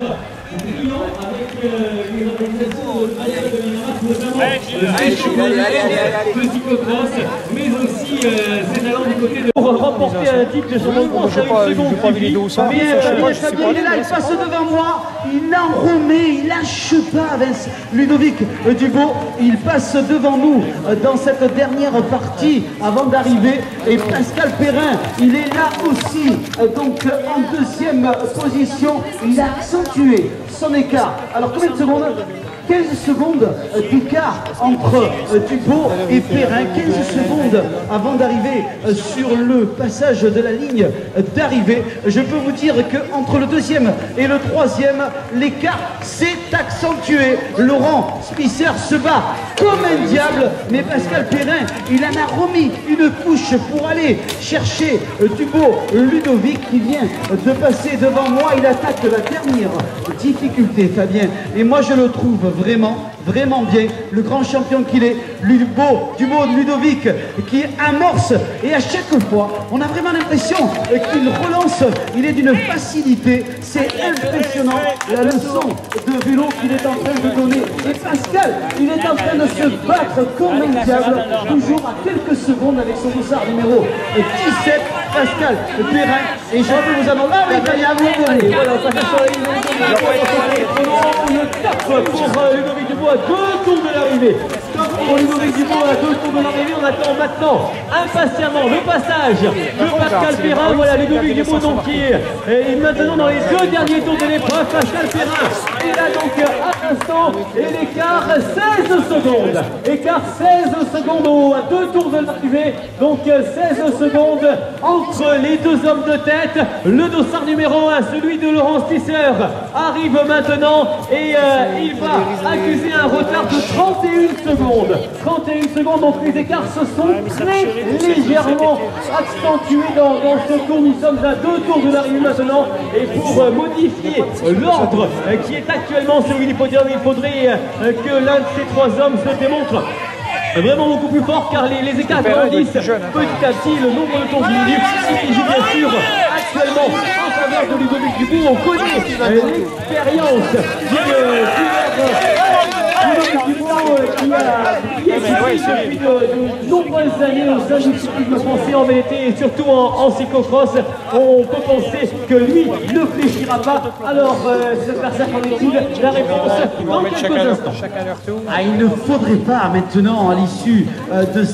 mais aussi ses talents du côté de... Pour remporter un titre de son moment, il est là, il passe devant moi, il enremet, il lâche pas Ludovic Dubourg, il passe devant nous dans cette dernière partie avant d'arriver, et Pascal Perrin, il est là aussi, donc en deuxième position, il a accentué son écart. Alors combien de secondes? 15 secondes d'écart entre Dubourg et Perrin, 15 secondes avant d'arriver sur le passage de la ligne d'arrivée. Je peux vous dire qu'entre le deuxième et le troisième, l'écart s'est accentué. Laurent Spisser se bat comme un diable, mais Pascal Perrin, il en a remis une couche pour aller chercher Dubourg. Ludovic qui vient de passer devant moi, il attaque la dernière difficulté, Fabien, et moi je le trouve vraiment bien, le grand champion qu'il est, Dubourg Ludovic, qui amorce, et à chaque fois on a vraiment l'impression qu'il relance, il est d'une facilité, c'est impressionnant la leçon de vélo qu'il est en train de donner, et Pascal, il est en train de se battre comme un diable, toujours à quelques secondes avec son dossard numéro 17, Pascal Perrin, et je peux vous annoncer, ah oui, il y a un moment donné, voilà, on passe sur la ligne, le tape pour Ludovic Dubois à 2 tours de l'arrivée. Stop pour Ludovic Dubois à 2 tours de l'arrivée. On attend maintenant impatiemment le passage de Pascal Perrin. Voilà Ludovic Dubois donc qui est maintenant dans les 2 derniers tours de l'épreuve. Pascal Perrin est là donc à l'instant et l'écart 16 secondes. Écart 16 secondes à 2 tours de l'arrivée. Donc 16 secondes entre les 2 hommes de tête. Le dossard numéro 1, celui de Laurent Spisser, arrive maintenant et il va accuser un retard de 31 secondes. 31 secondes, donc les écarts se sont très légèrement accentués dans ce tour. Nous sommes à 2 tours de l'arrivée maintenant. Et pour modifier l'ordre qui est actuellement sur le podium, il faudrait que l'un de ces 3 hommes se démontre vraiment beaucoup plus fort, car les écarts grandissent petit à petit, le nombre de tours diminue. Il joue bien sûr actuellement en faveur de Ludovic Dubourg. On connaît l'expérience du qui a depuis de nombreuses années au sein du cyclisme français en VTT et surtout en cyclocross. On peut penser que lui ne fléchira pas. Alors, cet adversaire en est-il? La réponse dans quelques instants. Ah, il ne faudrait pas maintenant, à l'issue de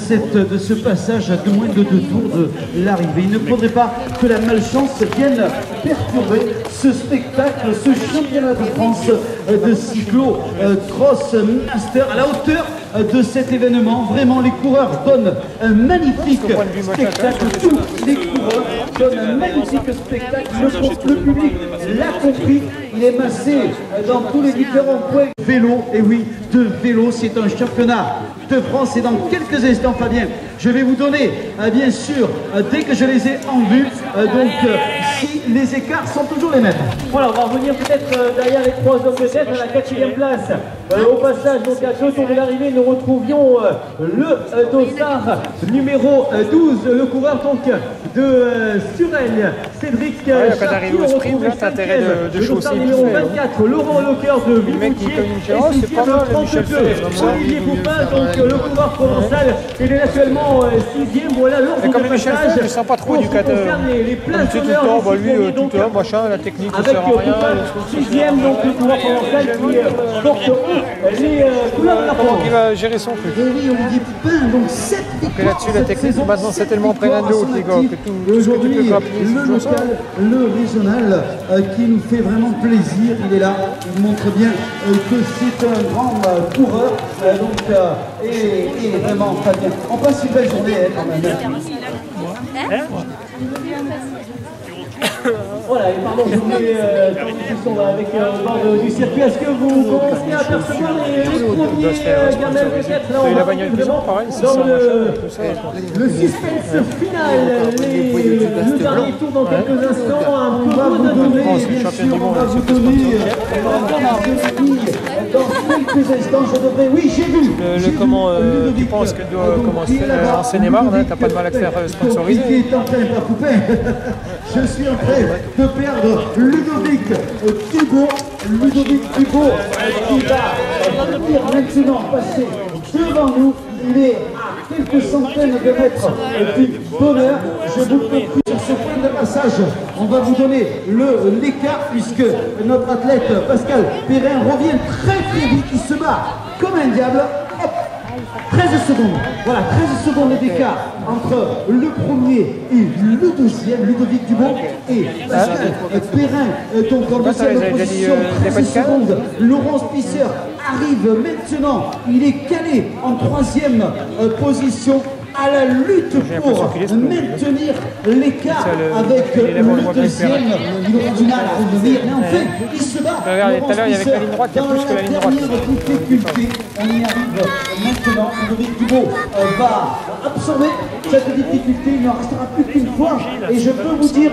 ce passage de moins de 2 tours de l'arrivée, il ne faudrait pas que la malchance vienne perturber ce spectacle, ce championnat de France de cyclo-cross master à la hauteur de cet événement. Vraiment, les coureurs donnent un magnifique spectacle. Tous les coureurs donnent un magnifique spectacle. Le public l'a compris. Il est massé dans tous les différents points. Vélo, et oui, de vélo, c'est un championnat de France. Et dans quelques instants, Fabien, je vais vous donner, bien sûr, dès que je les ai en vue, si les écarts sont toujours les mêmes. Voilà, on va revenir peut-être derrière les 3 hommes de tête à la 4e place. Au passage, donc à 2 tours de l'arrivée, nous retrouvions le dossard numéro 12, le coureur donc de Suresnes, Cédric Chartier. On retrouve le dossard numéro 24, Laurent Lecœur de Villemoutier, et 6e 32, Olivier Poupin, donc le coureur provençal. Il est actuellement 6e. Voilà l'ordre de passage. Je ne sens pas trop éducateur. Les places tout le temps, lui, tout le temps, machin, la technique ne sert à rien. 6e, donc le coureur provençal qui porte les couleurs de la France. Il va gérer son truc. Et oui, Olivier Poupin, donc 7 victoires. Là-dessus, la technique, maintenant, c'est tellement prégnant de l'autre, les gars, que tout ce que tu peux rappeler, le local, le régional, qui nous fait vraiment plaisir. Il est là, il montre bien que c'est un grand coureur. Et vraiment, Fabien, on passe une belle journée quand même. Voilà, et pardon, je voulais avec bord du circuit. Est-ce que vous commencez à apercevoir les premiers gamelles peut-être là, la bagnole présent, pareil, dans le suspense final, le dernier tour dans quelques instants, un peu de données, bien sûr, on va vous donner dans quelques instants, je devrais, oui, j'ai vu. Comment tu penses que doit commencer en Seine-et-Marne, t'as pas de mal à te faire sponsoriser? Je suis en train de perdre Ludovic Dubourg Ludovic Dubourg qui va venir maintenant passer devant nous. Il est à quelques centaines de mètres du donneur. Je vous confie sur ce point de passage. On va vous donner l'écart puisque notre athlète Pascal Perrin revient très vite. Il se bat comme un diable. Hop, 13 secondes. Voilà, 13 secondes d'écart entre le premier et le deuxième, Ludovic Dubourg et Pascal Perrin. Donc en deuxième position, 13 secondes. Laurent Spisser arrive maintenant. Il est calé en troisième position. À la lutte pour maintenir l'écart avec le deuxième. Il aura du mal à revenir, mais enfin, il se bat. Tout à l'heure, il y avait la ligne droite, il y a plus que la ligne droite. Difficulté. On y arrive maintenant. Ludovic Dubourg va absorber cette difficulté. Il n'en restera plus qu'une fois. Et je peux vous dire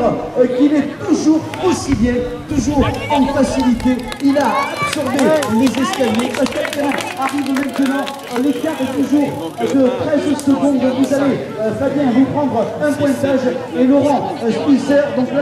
qu'il est toujours aussi bien, toujours en facilité. Il a absorbé les escaliers. Pascal Perrin arrive maintenant. L'écart est toujours de 13 secondes. Vous allez, Fabien, vous prendre un pointage et Laurent Spisser. Donc là,